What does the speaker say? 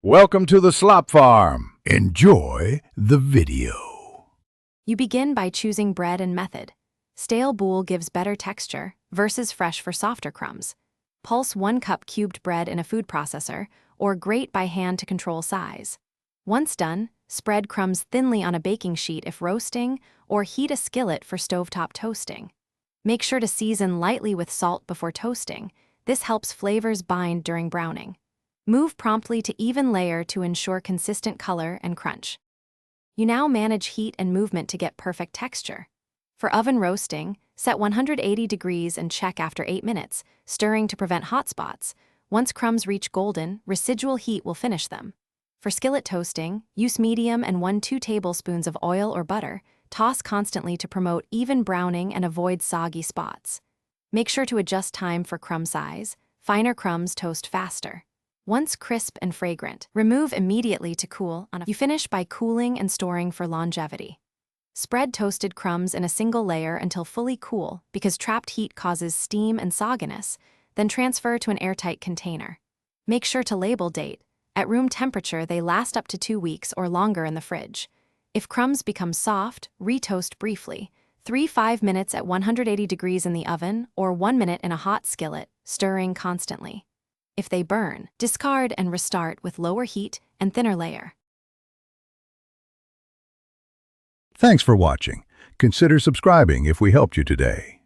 Welcome to the Slop Farm. Enjoy the video. You begin by choosing bread and method. Stale boule gives better texture versus fresh for softer crumbs. Pulse 1 cup cubed bread in a food processor or grate by hand to control size. Once done, spread crumbs thinly on a baking sheet if roasting or heat a skillet for stovetop toasting. Make sure to season lightly with salt before toasting. This helps flavors bind during browning. Move promptly to even layer to ensure consistent color and crunch. You now manage heat and movement to get perfect texture. For oven roasting, set 180 degrees and check after 8 minutes, stirring to prevent hot spots. Once crumbs reach golden, residual heat will finish them. For skillet toasting, use medium and 1-2 tablespoons of oil or butter. Toss constantly to promote even browning and avoid soggy spots. Make sure to adjust time for crumb size. Finer crumbs toast faster. Once crisp and fragrant, remove immediately to cool. You finish by cooling and storing for longevity. Spread toasted crumbs in a single layer until fully cool because trapped heat causes steam and sogginess, then transfer to an airtight container. Make sure to label date. At room temperature, they last up to 2 weeks or longer in the fridge. If crumbs become soft, retoast briefly. 3-5 minutes at 180 degrees in the oven or 1 minute in a hot skillet, stirring constantly. If they burn, discard and restart with lower heat and thinner layer. Thanks for watching. Consider subscribing if we helped you today.